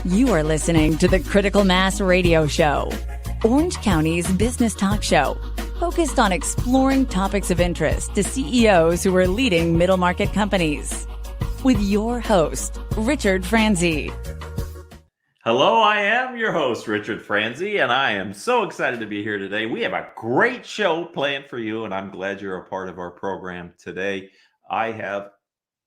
You are listening to the Critical Mass Radio Show, Orange County's business talk show, focused on exploring topics of interest to CEOs who are leading middle market companies. With your host, Richard Franzi. Hello, I am your host, Richard Franzi, and I am so excited to be here today. We have a great show planned for you, and I'm glad you're a part of our program today. I have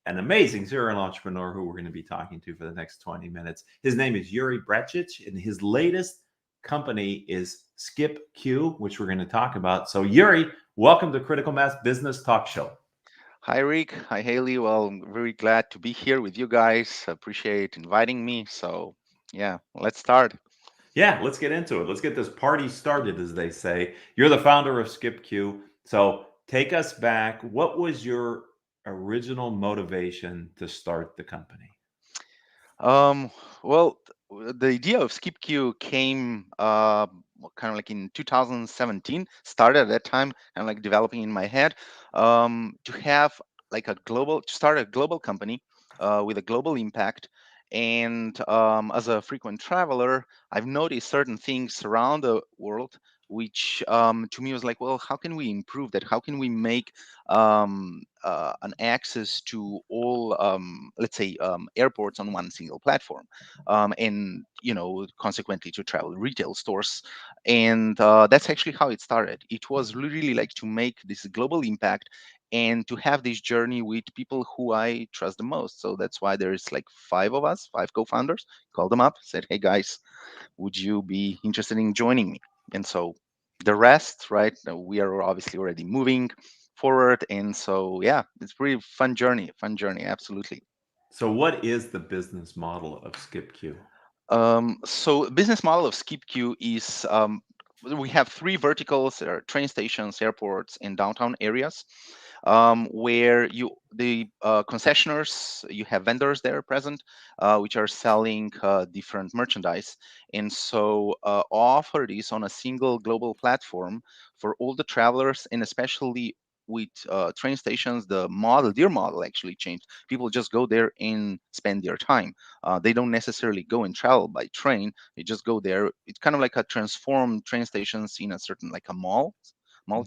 an amazing serial entrepreneur who we're going to be talking to for the next 20 minutes. His name is Jure Bratkic, and his latest company is SkipQ, which we're going to talk about. So, Jure, welcome to Critical Mass Business Talk Show. Hi, Rick. Hi, Haley. Well, I'm very glad to be here with you guys. Appreciate inviting me. So, yeah, let's start. Yeah, let's get into it. Let's get this party started, as they say. You're the founder of SkipQ. So, take us back. What was your original motivation to start the company? Well, the idea of SkipQ came kind of like in 2017. Started at that time, and like developing in my head to have like to start a global company with a global impact. And as a frequent traveler, I've noticed certain things around the world, which to me was like, well, how can we improve that? How can we make an access to all, let's say, airports on one single platform, and consequently to travel retail stores. And that's actually how it started. It was really like to make this global impact and to have this journey with people who I trust the most. So that's why there's like five of us, five co-founders. Called them up, said, hey guys, would you be interested in joining me? And so the rest, right, we are obviously already moving forward. And so, yeah, it's a pretty fun journey, absolutely. So, what is the business model of SkipQ? So business model of SkipQ is we have three verticals: there are train stations, airports, and downtown areas, where the concessionaires, you have vendors there present, which are selling different merchandise, and so offer this on a single global platform for all the travelers, and especially with train stations, their model actually changed. People just go there and spend their time. They don't necessarily go and travel by train. They just go there. It's kind of like a transformed train stations in a certain, like a mall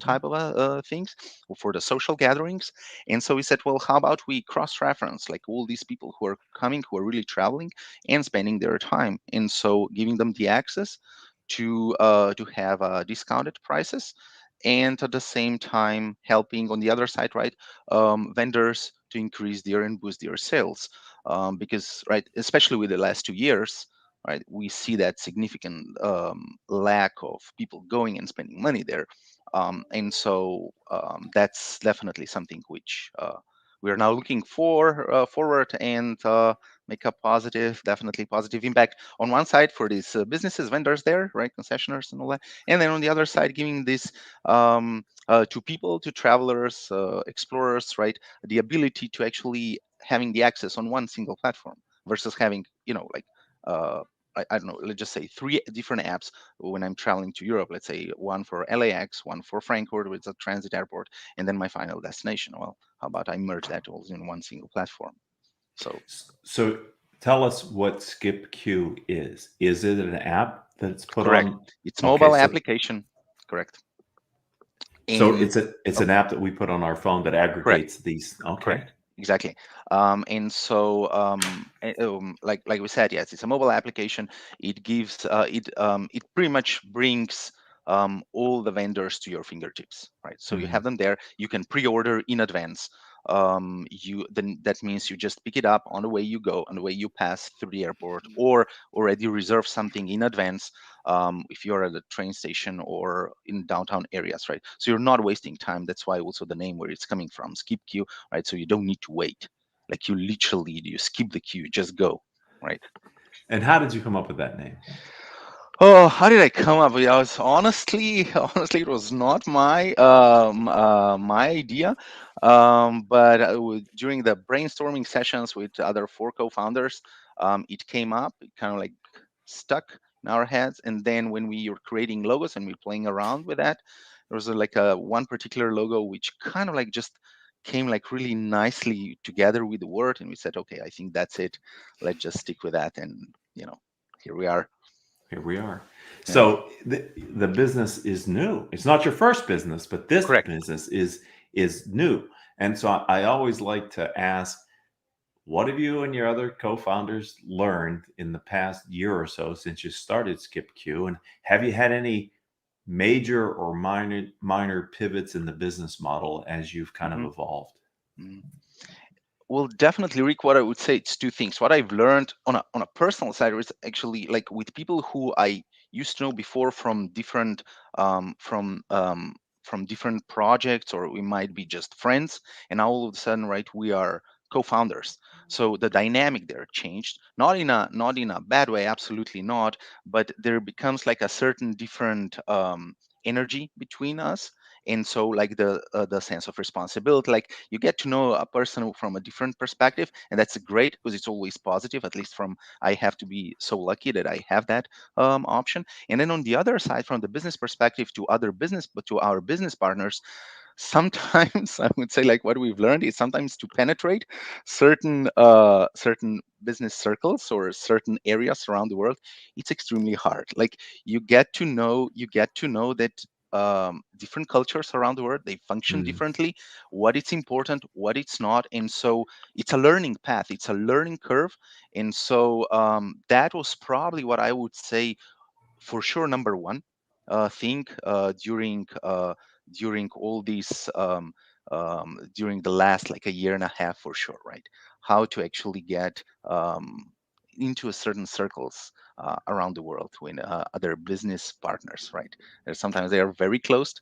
type of things for the social gatherings. And so we said, well, how about we cross-reference like all these people who are coming, who are really traveling and spending their time, and so giving them the access to have discounted prices, and at the same time helping on the other side, right, vendors to increase their and boost their sales, because right, especially with the last 2 years, right, we see that significant lack of people going and spending money there, and so that's definitely something which we are now looking forward, and make a definitely positive impact on one side for these businesses, vendors there, right, concessionaires and all that, and then on the other side, giving this to people, to travelers, explorers, right, the ability to actually having the access on one single platform versus having, like I don't know, let's just say three different apps when I'm traveling to Europe. Let's say one for LAX, one for Frankfurt, which is a transit airport, and then my final destination. Well, how about I merge that all in one single platform? So tell us what SkipQ is. Is it an app that's put correct. on? It's Okay, mobile application. Correct. So it's an app that we put on our phone that aggregates these. Okay. Correct. Exactly. And so, like we said, yes, it's a mobile application. It gives it pretty much brings all the vendors to your fingertips, right? So you have them there. You can pre-order in advance. That means you just pick it up on the way you go, on the way you pass through the airport, or already reserve something in advance, if you're at a train station or in downtown areas, right? So you're not wasting time. That's why also the name where it's coming from, SkipQ, right? So you don't need to wait. Like you skip the queue, you just go, right? And how did you come up with that name? Oh, how did I come up with it? I was honestly, it was not my my idea. But during the brainstorming sessions with other four co-founders, it came up. It kind of like stuck in our heads. And then when we were creating logos and we were playing around with that, there was like a one particular logo which kind of like just came like really nicely together with the word. And we said, okay, I think that's it. Let's just stick with that, and here we are. Here we are. Yeah, So the business is new. It's not your first business, but this correct. business is new. And so I always like to ask, what have you and your other co-founders learned in the past year or so since you started SkipQ? And have you had any major or minor pivots in the business model as you've kind of Hmm. evolved? Well, definitely, Rick, what I would say, it's two things. What I've learned on a personal side is actually like with people who I used to know before from different um, from um, from different projects, or we might be just friends, and now all of a sudden, right, we are co-founders. So the dynamic there changed, not in a bad way, absolutely not, but there becomes like a certain different energy between us. And so like the sense of responsibility, like you get to know a person from a different perspective, and that's great because it's always positive. At least from, I have to be so lucky that I have that option. And then on the other side, from the business perspective, to other business, but to our business partners, sometimes I would say like what we've learned is sometimes to penetrate certain business circles or certain areas around the world, it's extremely hard. Like you get to know that different cultures around the world, they function Mm. differently, what it's important, what it's not. And so it's a learning path, it's a learning curve. And so that was probably what I would say for sure, number one thing during all these during the last like a year and a half, for sure, right? How to actually get into a certain circles around the world when other business partners, right? There's sometimes they are very close,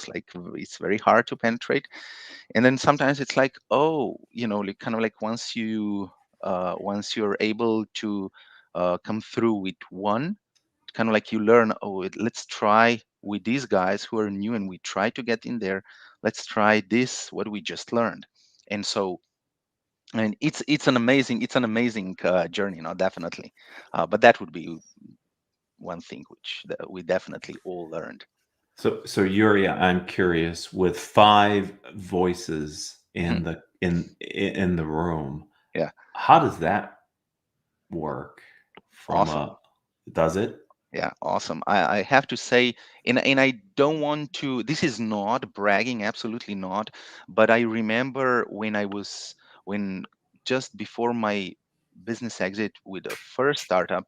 like it's very hard to penetrate. And then sometimes it's like, oh, like kind of like once you're able to come through with one, kind of like you learn, oh, let's try with these guys who are new and we try to get in there. Let's try this, what we just learned. And so, and it's an amazing journey, definitely. But that would be one thing which we definitely all learned. So Yuri, I'm curious, with five voices Mhm. in the room, Yeah, how does that work from awesome. a does it? Yeah, awesome. I have to say, and I don't want to, this is not bragging, absolutely not. But I remember when just before my business exit with the first startup,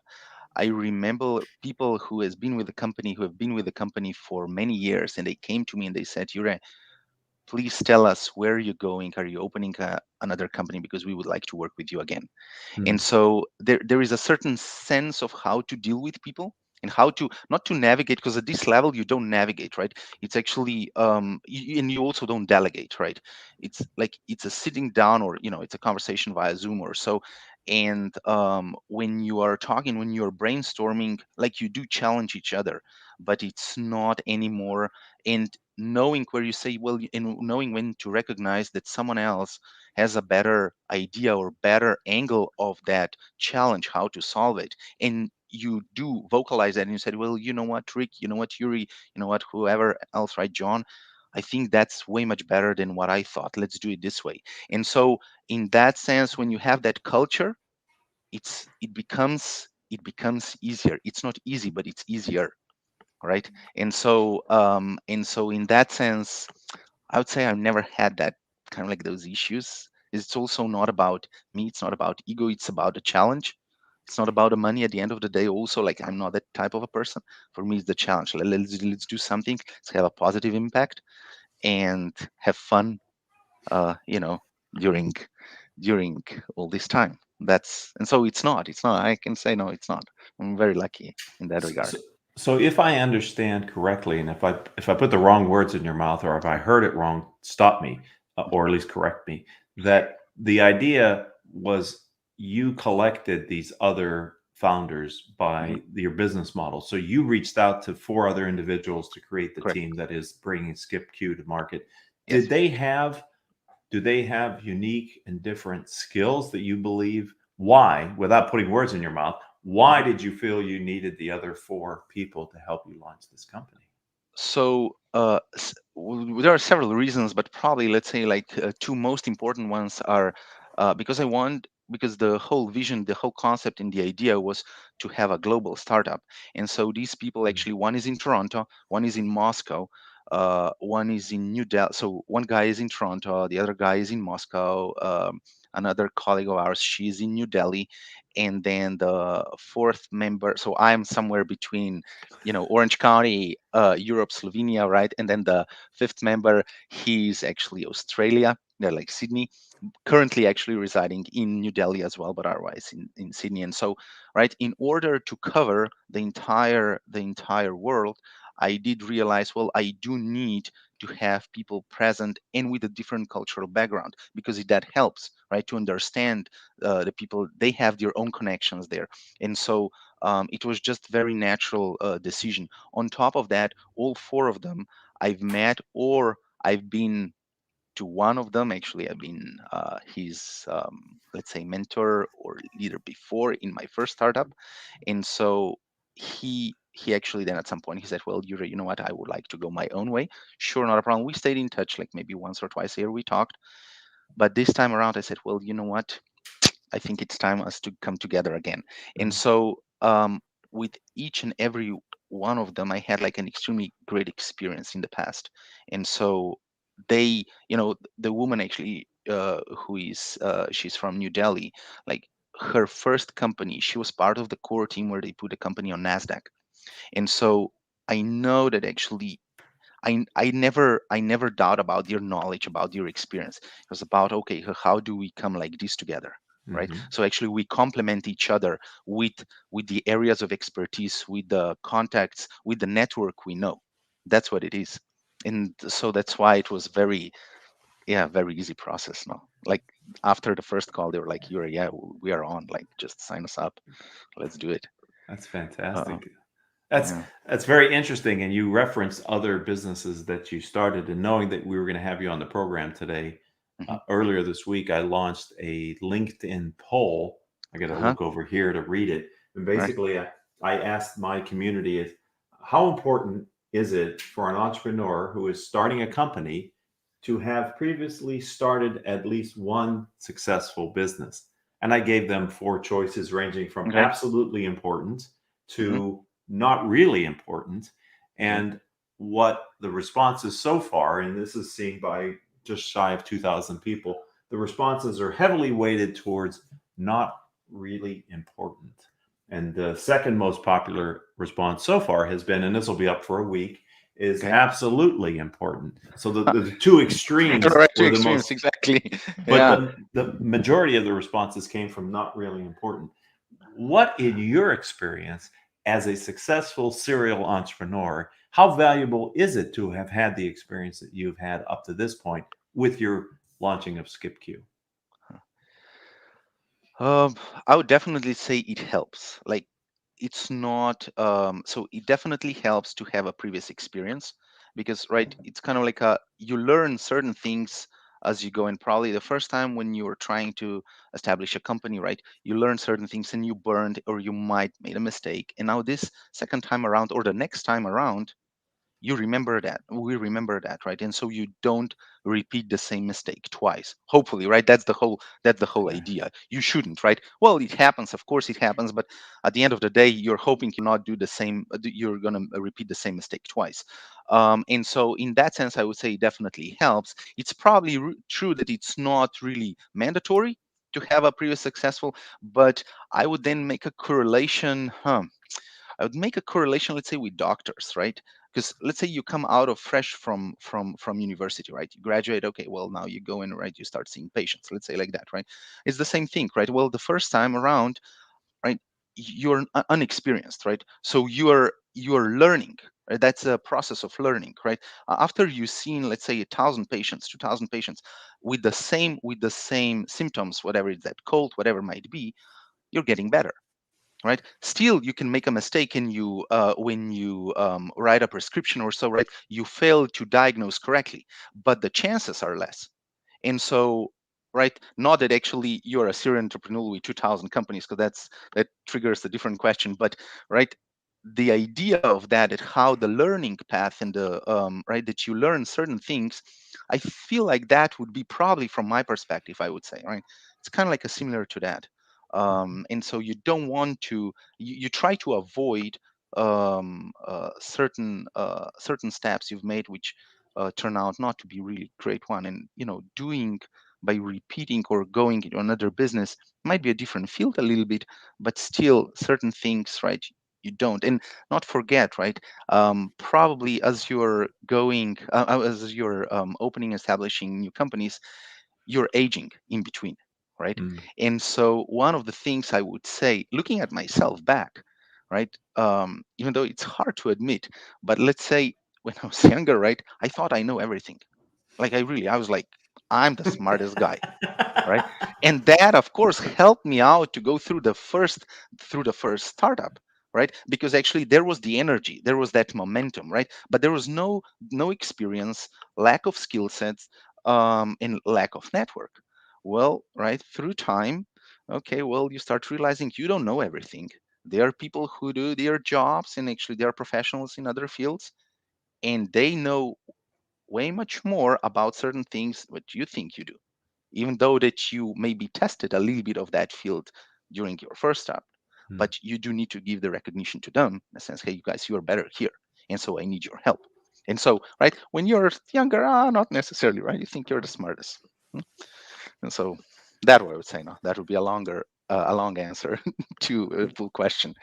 I remember people who have been with the company for many years, and they came to me and they said, Jure, please tell us where you're going. Are you opening another company? Because we would like to work with you again. And Mm, so there is a certain sense of how to deal with people and how to not to navigate, because at this level you don't navigate, right? It's actually and you also don't delegate, right? It's like it's a sitting down, or it's a conversation via Zoom or so. And when you are talking, when you're brainstorming, like you do challenge each other, but it's not anymore. And knowing where you say, well, and knowing when to recognize that someone else has a better idea or better angle of that challenge, how to solve it. And you do vocalize that and you said, well, you know what, Rick, you know what, Yuri, you know what, whoever else, right, John, I think that's way much better than what I thought. Let's do it this way. And so in that sense, when you have that culture, it becomes easier. It's not easy, but it's easier, right? And so in that sense, I would say I've never had that kind of like those issues. It's also not about me. It's not about ego. It's about a challenge. It's not about the money at the end of the day. Also, like I'm not that type of a person. For me, it's the challenge. Let's do something. Let's have a positive impact and have fun. Uh, you know, during during all this time. And so it's not. It's not. I can say no. It's not. I'm very lucky in that So, regard. so, so if I understand correctly, and if I put the wrong words in your mouth, or if I heard it wrong, stop me, or at least correct me. That the idea was you collected these other founders Mhm. by your business model. So you reached out to four other individuals to create the Correct. team that is bringing SkipQ to market. Yes. Did they have do they have unique and different skills that you believe? Why, without putting words in your mouth, why Mhm. did you feel you needed the other four people to help you launch this company? So there are several reasons, but probably let's say like two most important ones are because I want. because the whole vision, the whole concept and the idea was to have a global startup. And so these people actually, one is in Toronto, one is in Moscow, one is in New Delhi. So one guy is in Toronto, the other guy is in Moscow. Another colleague of ours, she's in New Delhi, and then the fourth member. So I'm somewhere between, Orange County, Europe, Slovenia, right? And then the fifth member, he's actually Australia. They're like Sydney, currently actually residing in New Delhi as well, but otherwise in Sydney. And so, right, in order to cover the entire world, I did realize, well, I do need to have people present and with a different cultural background, because that helps, right, to understand the people. They have their own connections there. And so it was just very natural decision. On top of that, all four of them I've met, or I've been to one of them. Actually, I've been his, let's say, mentor or leader before in my first startup. And so he actually then at some point he said, well, Jure, you know what, I would like to go my own way. Sure, not a problem. We stayed in touch, like maybe once or twice a year we talked. But this time around I said, well, you know what, I think it's time us to come together again. And Mhm. so with each and every one of them, I had like an extremely great experience in the past. And so they, the woman actually, who is, she's from New Delhi, like her first company, she was part of the core team where they put the company on NASDAQ. And so I know that actually I never doubt about your knowledge, about your experience. It was about, okay, how do we come like this together, right? Mhm. So actually we complement each other with the areas of expertise, with the contacts, with the network we know. That's what it is. And so that's why it was very, yeah, very easy process. No, like after the first call, they were like, "You're, yeah, we are on. Like, just sign us up. Let's do it." That's Uh, fantastic. That's yeah. that's very interesting. And you referenced other businesses that you started. And knowing that we were going to have you on the program today, Hmm. earlier this week, I launched a LinkedIn poll. I got to Uh-huh. look over here to read it. And Right. basically, I asked my community is how important is it for an entrepreneur who is starting a company to have previously started at least one successful business? And I gave them four choices ranging from Okay. absolutely important Hmm. to not really important. Okay. And what the responses so far, and this is seen by just shy of 2,000 people, the responses are heavily weighted towards not really important. And the second most popular response so far has been, and this will be up for a week, is Okay. absolutely important. So the two extremes Right. Two were the extremes. most, Exactly. but Yeah. the majority of the responses came from not really important. What, in your experience as a successful serial entrepreneur, how valuable is it to have had the experience that you've had up to this point with your launching of SkipQ? Um, I would definitely say it helps. Like, it's not, so it definitely helps to have a previous experience, because, right, it's kind of like you learn certain things as you go. And probably the first time when you were trying to establish a company, right, you learn certain things and you burned or you might made a mistake. And now this second time around or the next time around, you remember that, we remember that, right? And so you don't repeat the same mistake twice, hopefully, right? That's the whole Okay. idea. You shouldn't, right? Well, it happens, of course it happens, but at the end of the day, you're hoping to not do the same, you're going to repeat the same mistake twice. And so in that sense, I would say it definitely helps. It's probably true that it's not really mandatory to have a previous successful, but I would then make a correlation. I would make a correlation, let's say, with doctors, right? Because let's say you come out of fresh from university, right? You graduate, okay, well, now you go in, right? You start seeing patients, let's say, like that, right? It's the same thing, right? Well, the first time around, right, you're unexperienced, right? So you're learning, right? That's a process of learning, right? After you've seen, let's say, 1,000 patients, 2,000 patients with the same symptoms, whatever it's, that cold, whatever it might be, you're getting better, right? Still, you can make a mistake and you when you write a prescription or so, right? You fail to diagnose correctly, but the chances are less. And so, right, not that actually you're a serial entrepreneur with 2,000 companies, because that triggers a different question, but right, the idea of that how the learning path and the right, that you learn certain things, I feel like that would be probably, from my perspective, I would say, right, it's kind of like a similar to that. And so you don't want to, you try to avoid certain steps you've made which turn out not to be really great one. And doing by repeating or going into another business might be a different field a little bit, but still certain things, right, you don't. And not forget, right, probably as you're going as you're opening, establishing new companies, you're aging in between, right? Mm. And so one of the things I would say, looking at myself back, right, even though it's hard to admit, but let's say when I was younger, right, I thought I know everything. Like I was like, I'm the smartest guy, right? And that of course helped me out to go through the first startup, right? Because actually there was the energy, there was that momentum, right? But there was no experience, lack of skill sets, and lack of network. Well, right, through time, okay, well, you start realizing you don't know everything. There are people who do their jobs, and actually they are professionals in other fields, and they know way much more about certain things what you think you do, even though that you maybe tested a little bit of that field during your first step. Mm. But you do need to give the recognition to them in the sense, hey, you guys, you are better here, and so I need your help. And so, right, when you're younger, not necessarily, right, you think you're the smartest. Hmm? And so that way I would say, no, that would be a long answer to a full question.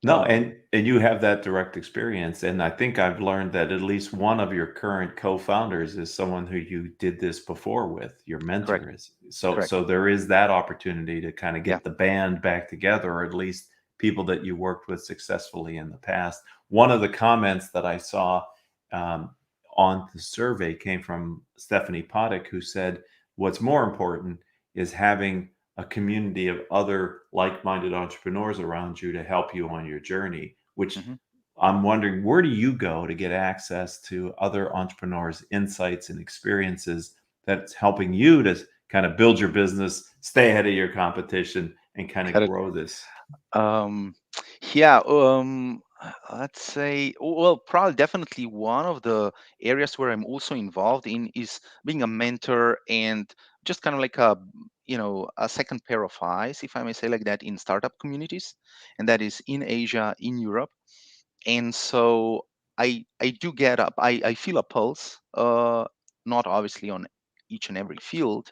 No, um, and you have that direct experience, and I think I've learned that at least one of your current co-founders is someone who you did this before with, your Correct. mentor is. So Correct. there is that opportunity to kind of Yeah. get the band back together, or at least people that you worked with successfully in the past. One of the comments that I saw um, on the survey came from Stephanie Potic, who said, "What's more important is having a community of other like-minded entrepreneurs around you to help you on your journey," which Hmm. I'm wondering, where do you go to get access to other entrepreneurs' insights and experiences that's helping you to kind of build your business, stay ahead of your competition, and kind of Got it. grow this? Um, yeah, let's say, well, probably definitely one of the areas where I'm also involved in is being a mentor and just kind of like a second pair of eyes, if I may say like that, in startup communities, and that is in Asia, in Europe. And so I do get up, I feel a pulse, not obviously on each and every field,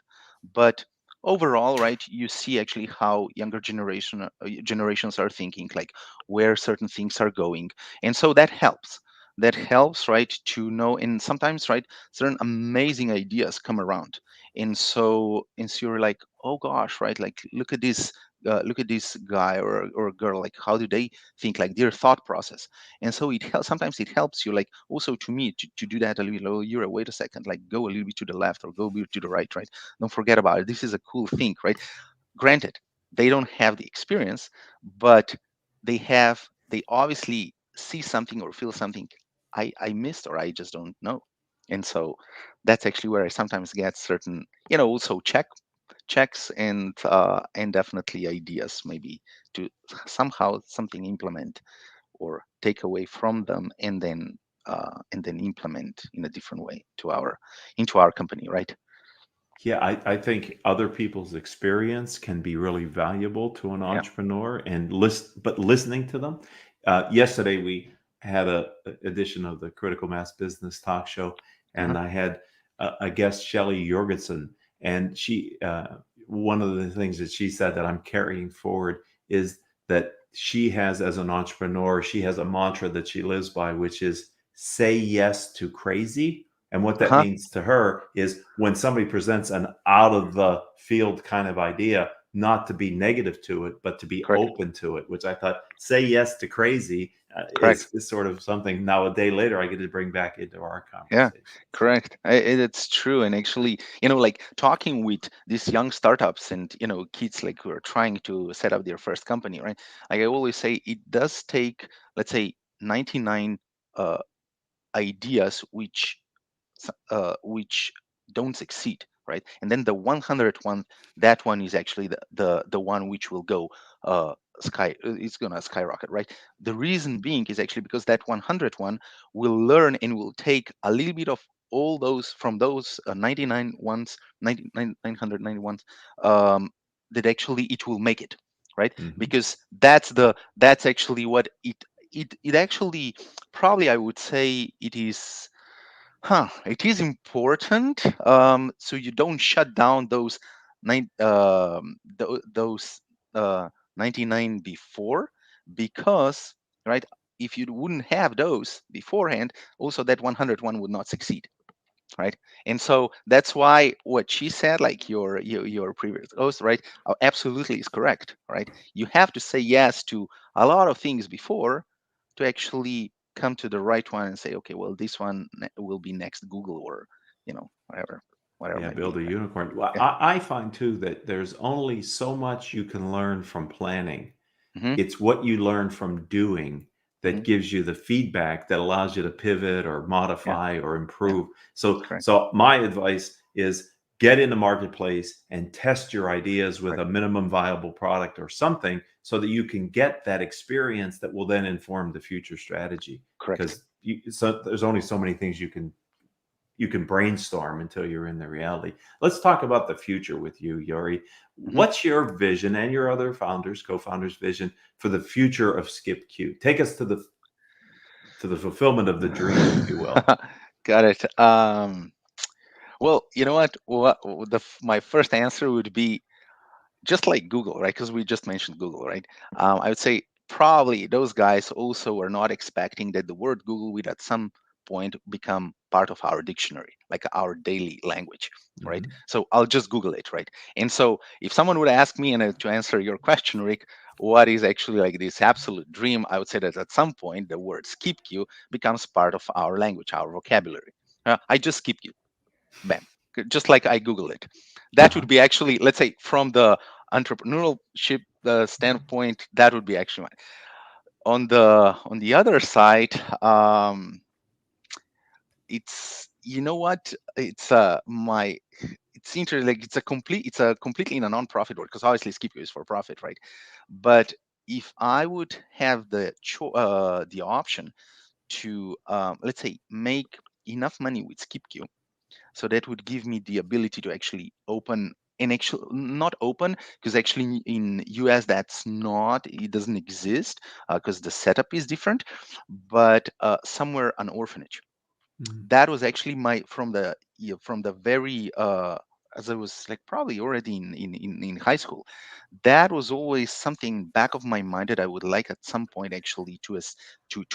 but overall, right, you see actually how younger generations are thinking, like where certain things are going. And so that helps, right, to know. And sometimes, right, certain amazing ideas come around. And so you're like, oh gosh, right, like look at this guy or girl, like how do they think, like their thought process. And so it helps, sometimes it helps you, like also to me, to do that a little bit. Oh, you're, wait a second, like go a little bit to the left or go a bit to the right, right? Don't forget about it, this is a cool thing, right? Granted, they don't have the experience, but they obviously see something or feel something I missed or I just don't know. And so that's actually where I sometimes get certain, also checks and definitely ideas, maybe to somehow something implement or take away from them, and then implement in a different way to our into our company, right? Yeah, I think other people's experience can be really valuable to an Yeah. entrepreneur, and but listening to them. Yesterday we had a edition of the Critical Mass Business Talk Show, Uh-huh. and I had a guest, Shelley Jorgensen, and she one of the things that she said that I'm carrying forward is that she has, as an entrepreneur, she has a mantra that she lives by, which is say yes to crazy. And what that Uh-huh. means to her is when somebody presents an out of the field kind of idea, not to be negative to it, but to be Correct. open to it, which I thought say yes to crazy Correct. is sort of something now a day later I get to bring back into our Yeah, conversations. correct. It's true. And actually, like talking with these young startups and, kids like who are trying to set up their first company, right? Like I always say, it does take, let's say, 99 uh, ideas which don't succeed, right? And then the 100th one, that one is actually the one which will go uh, skyrocket, right? The reason being is actually because that 101 will learn and will take a little bit of all those from those 99 ones, 991 um, that actually it will make it, right? Hmm. Because that's actually what it actually, probably I would say it is. It is important, so you don't shut down those those uh, 99 before, because, right, if you wouldn't have those beforehand, also that 101 would not succeed, right? And so that's why what she said, like your previous host, right, absolutely is correct, right? You have to say yes to a lot of things before to actually come to the right one and say, okay, well, this one will be next Google, or whatever Yeah, might be, build a right? unicorn. Well, Yeah. I find too that there's only so much you can learn from planning. Hmm. It's what you learn from doing that Hmm. gives you the feedback that allows you to pivot or Yeah. modify or Yeah. improve. So, Correct. so my advice is get in the marketplace and test your ideas with Correct. a minimum viable product or something so that you can get that experience that will then inform the future strategy. Correct. Because so there's only so many things you can brainstorm until you're in the reality. Let's talk about the future with you, Yuri. Hmm. What's your vision and your other founders, co-founders' vision for the future of SkipQ? Take us to the fulfillment of the dream, if you will. Got it. Well, you know what my first answer would be just like Google, right? Because we just mentioned Google, right? I would say probably those guys also are not expecting that the word Google would at some point become part of our dictionary, like our daily language, right? Mhm. So I'll just Google it, right? And so if someone would ask me, and to answer your question, Rick, what is actually like this absolute dream, I would say that at some point the word SkipQ becomes part of our language, our vocabulary. I just skip you, bam, just like I Google it. That Uh-huh. would be actually, let's say, from the entrepreneurship standpoint, that would be actually mine. On the other side, it's, you know what, it's my it's interesting, like it's a completely in a non-profit world, because obviously SkipQ is for profit, right? But if I would have the option to, let's say, make enough money with SkipQ, so that would give me the ability to actually open, and actually not open, because actually in US that's not, it doesn't exist, because the setup is different, but somewhere an orphanage. Mhm. That was actually my, from the, from the very, as I was like probably already in high school, that was always something back of my mind that I would like at some point actually to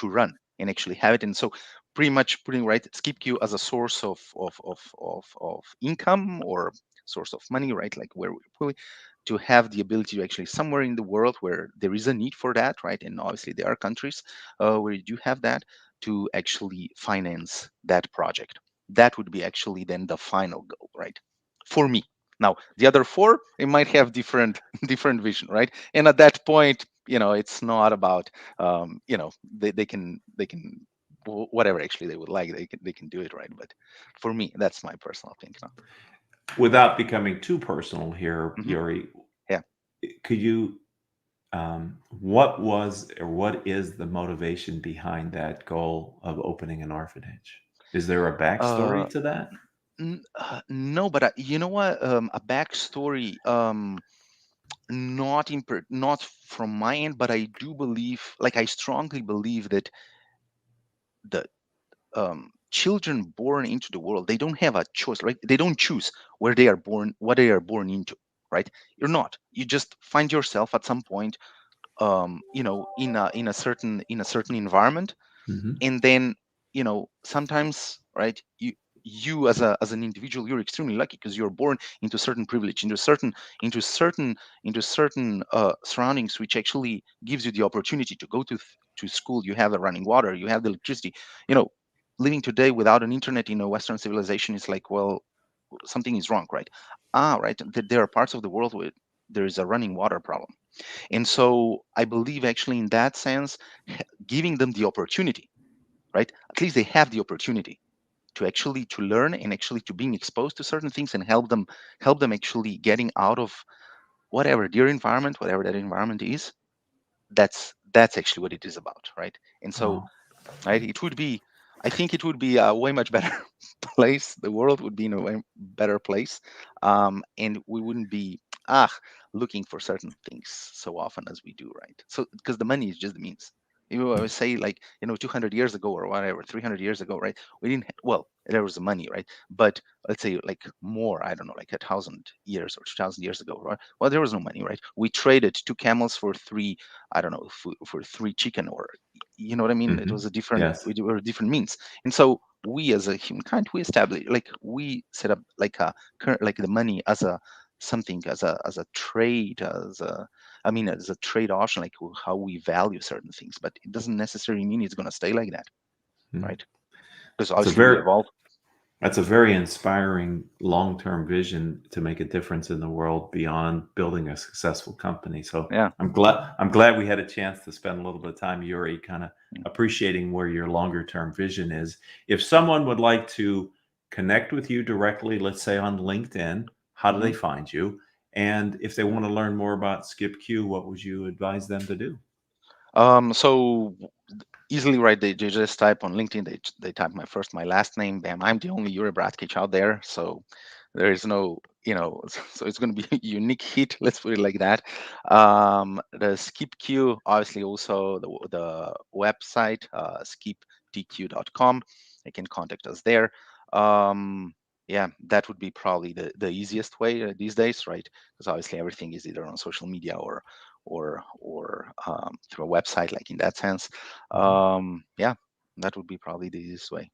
run and actually have it. And so pretty much putting, right, SkipQ as a source of income, or source of money, right? Like where we put it, to have the ability to actually somewhere in the world where there is a need for that, right? And obviously there are countries where you do have that, to actually finance that project. That would be actually then the final goal, right? For me. Now, the other four, they might have different different vision, right? And at that point, it's not about, they can whatever actually they would like, they can do it, right? But for me, that's my personal thing. Without becoming too personal here, Hmm. Yuri, Yeah. could you what was or what is the motivation behind that goal of opening an orphanage? Is there a Uh, backstory to that? no, but you know what? A backstory. Not from my end, but I do believe, like I strongly believe that the children born into the world, they don't have a choice, right? They don't choose where they are born, what they are born into, right? You're not. You just find yourself at some point, in a certain environment, Hmm. and then, sometimes, right, you as an individual, you're extremely lucky because you're born into certain privilege, into certain surroundings, which actually gives you the opportunity to go to school. You have the running water, you have the electricity. you know Living today without an internet in a Western civilization is like, well, something is wrong, right? Right, there are parts of the world where there is a running water problem. And so I believe actually in that sense, giving them the opportunity, right? At least they have the opportunity to learn, and actually to being exposed to certain things, and help them actually getting out of whatever their environment, whatever that environment is, that's actually what it is about, right? And so, Oh, right, I think it would be a way much better place. The world would be in a way better place, and we wouldn't be looking for certain things so often as we do, right? So because the money is just the means. You always say, like, 200 years ago or whatever, 300 years ago, right? We didn't well, there was the money, right? But let's say like more, I don't know, like 1,000 years or 2,000 years ago, right? Well, there was no money, right? We traded 2 camels for three, I don't know, for three chicken, or you know what I mean? It hmm. was a different, Yes. we were different means. And so we as a humankind, we established, like, we set up like a like the money as a something, as a trade, as a, I mean, as a trade option, like how we value certain things. But it doesn't necessarily mean it's going to stay like that, Mhm. right? Because It's a obviously we very evolve. That's a very inspiring long-term vision to make a difference in the world beyond building a successful company. So Yeah. I'm glad we had a chance to spend a little bit of time, Yuri, kind of appreciating where your longer-term vision is. If someone would like to connect with you directly, let's say on LinkedIn, how do Mm-hmm. they find you? And if they want to learn more about SkipQ, what would you advise them to do? So easily, right? They just type on LinkedIn. They type my last name. Bam! I'm the only Jure Bratkic out there. So there is no, so it's going to be a unique hit. Let's put it like that. The SkipQ, obviously, also the website, skiptq.com. They can contact us there. Yeah, that would be probably the easiest way these days, right? Because obviously everything is either on social media or through a website, like in that sense. Mhm. Yeah, that would be probably the easiest way.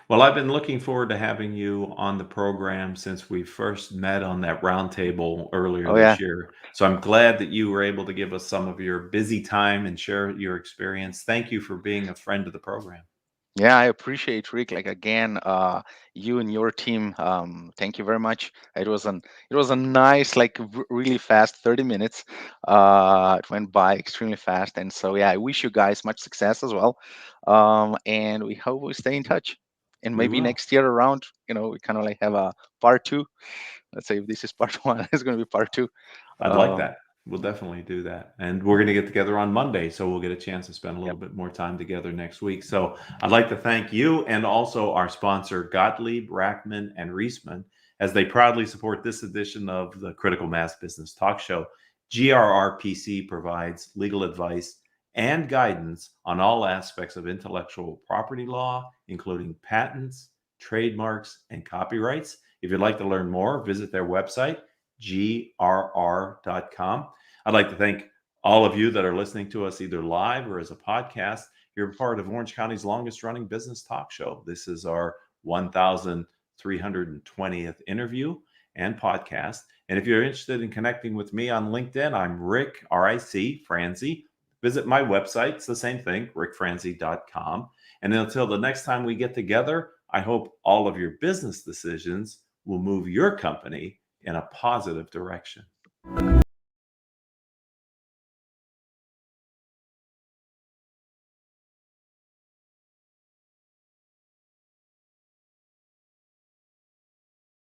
Well, I've been looking forward to having you on the program since we first met on that roundtable earlier Oh yeah, this year. So I'm glad that you were able to give us some of your busy time and share your experience. Thank you for being a friend of the program. yeah, I appreciate, Rick. Like, again, you and your team. Thank you very much. It was a nice, like, really fast 30 minutes. It went by extremely fast, and so yeah, I wish you guys much success as well. And we hope we stay in touch. And We maybe will. next year around, we kind of like have a part two. Let's say if this is part one, it's going to be part two. I'd like Um, that. We'll definitely do that. And we're going to get together on Monday. So we'll get a chance to spend a little yep. bit more time together next week. So I'd like to thank you and also our sponsor, Gottlieb, Rackman, and Reisman, as they proudly support this edition of the Critical Mass Business Talk Show. GRRPC provides legal advice and guidance on all aspects of intellectual property law, including patents, trademarks, and copyrights. If you'd like to learn more, visit their website, grr.com. I'd like to thank all of you that are listening to us either live or as a podcast. You're part of Orange County's longest running business talk show. This is our 1,320th interview and podcast. And if you're interested in connecting with me on LinkedIn, I'm Ric, R-I-C, Franzi. Visit my website. It's the same thing, ricfranzi.com. And until the next time we get together, I hope all of your business decisions will move your company in a positive direction.